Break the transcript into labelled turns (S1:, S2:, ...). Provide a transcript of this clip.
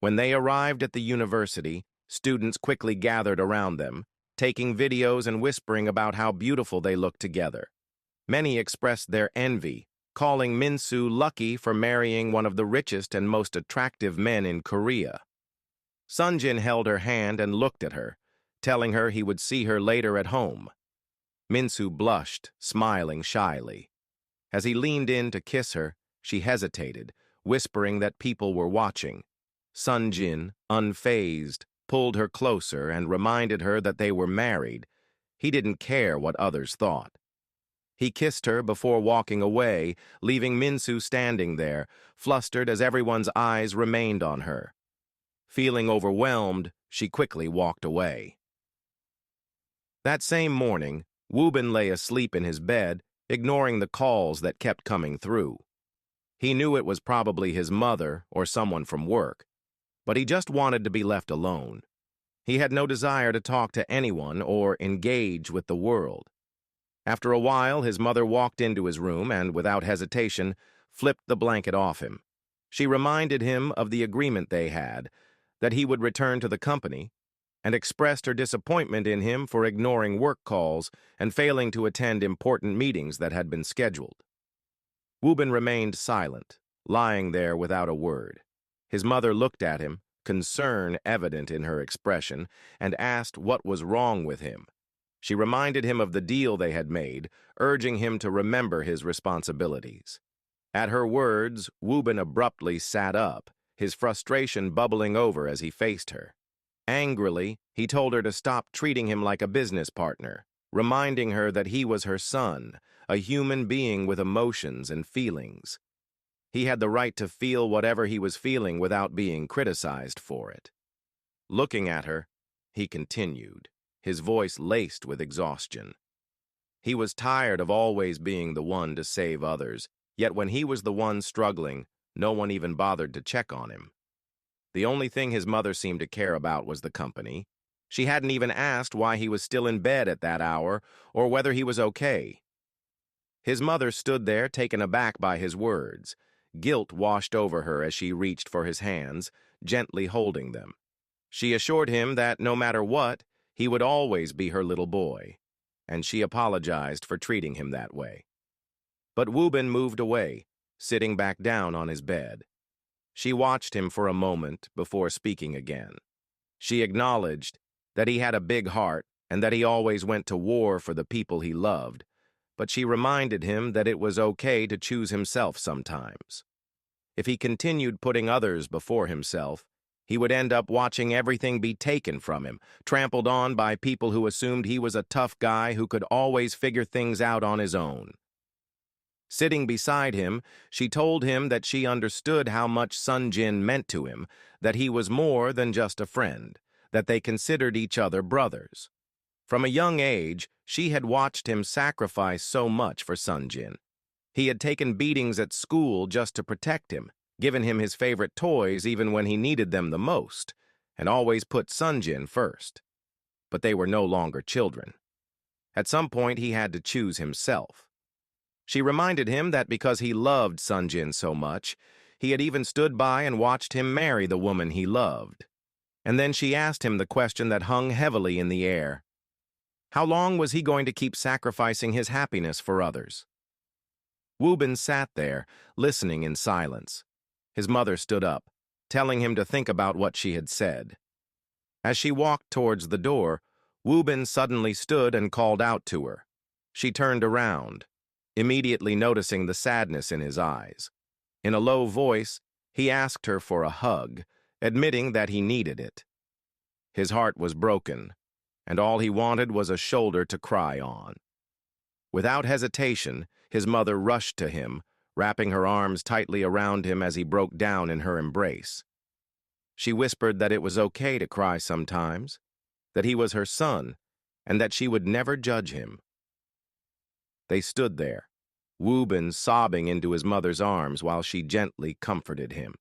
S1: When they arrived at the university, students quickly gathered around them, taking videos and whispering about how beautiful they looked together. Many expressed their envy, calling Minsu lucky for marrying one of the richest and most attractive men in Korea. Sunjin held her hand and looked at her, telling her he would see her later at home. Minsu blushed, smiling shyly. As he leaned in to kiss her, she hesitated, whispering that people were watching. Sunjin, unfazed, pulled her closer and reminded her that they were married. He didn't care what others thought. He kissed her before walking away, leaving Minsu standing there, flustered as everyone's eyes remained on her. Feeling overwhelmed, she quickly walked away. That same morning, Woobin lay asleep in his bed, ignoring the calls that kept coming through. He knew it was probably his mother or someone from work, but he just wanted to be left alone. He had no desire to talk to anyone or engage with the world. After a while, his mother walked into his room and, without hesitation, flipped the blanket off him. She reminded him of the agreement they had, that he would return to the company, and expressed her disappointment in him for ignoring work calls and failing to attend important meetings that had been scheduled. Woobin remained silent, lying there without a word. His mother looked at him, concern evident in her expression, and asked what was wrong with him. She reminded him of the deal they had made, urging him to remember his responsibilities. At her words, Woobin abruptly sat up, his frustration bubbling over as he faced her. Angrily, he told her to stop treating him like a business partner, reminding her that he was her son, a human being with emotions and feelings. He had the right to feel whatever he was feeling without being criticized for it. Looking at her, he continued, his voice laced with exhaustion. He was tired of always being the one to save others, yet when he was the one struggling, no one even bothered to check on him. The only thing his mother seemed to care about was the company. She hadn't even asked why he was still in bed at that hour or whether he was okay. His mother stood there, taken aback by his words. Guilt washed over her as she reached for his hands, gently holding them. She assured him that no matter what, he would always be her little boy, and she apologized for treating him that way. But Woobin moved away, sitting back down on his bed. She watched him for a moment before speaking again. She acknowledged that he had a big heart and that he always went to war for the people he loved, but she reminded him that it was okay to choose himself sometimes. If he continued putting others before himself, he would end up watching everything be taken from him, trampled on by people who assumed he was a tough guy who could always figure things out on his own. Sitting beside him, she told him that she understood how much Sunjin meant to him, that he was more than just a friend, that they considered each other brothers. From a young age, she had watched him sacrifice so much for Sunjin. He had taken beatings at school just to protect him, given him his favorite toys even when he needed them the most, and always put Sunjin first. But they were no longer children. At some point, he had to choose himself. She reminded him that because he loved Sunjin so much, he had even stood by and watched him marry the woman he loved. And then she asked him the question that hung heavily in the air. How long was he going to keep sacrificing his happiness for others? Woobin sat there, listening in silence. His mother stood up, telling him to think about what she had said. As she walked towards the door, Woobin suddenly stood and called out to her. She turned around, immediately noticing the sadness in his eyes. In a low voice, he asked her for a hug, admitting that he needed it. His heart was broken, and all he wanted was a shoulder to cry on. Without hesitation, his mother rushed to him, wrapping her arms tightly around him as he broke down in her embrace. She whispered that it was okay to cry sometimes, that he was her son, and that she would never judge him. They stood there, Woobin sobbing into his mother's arms while she gently comforted him.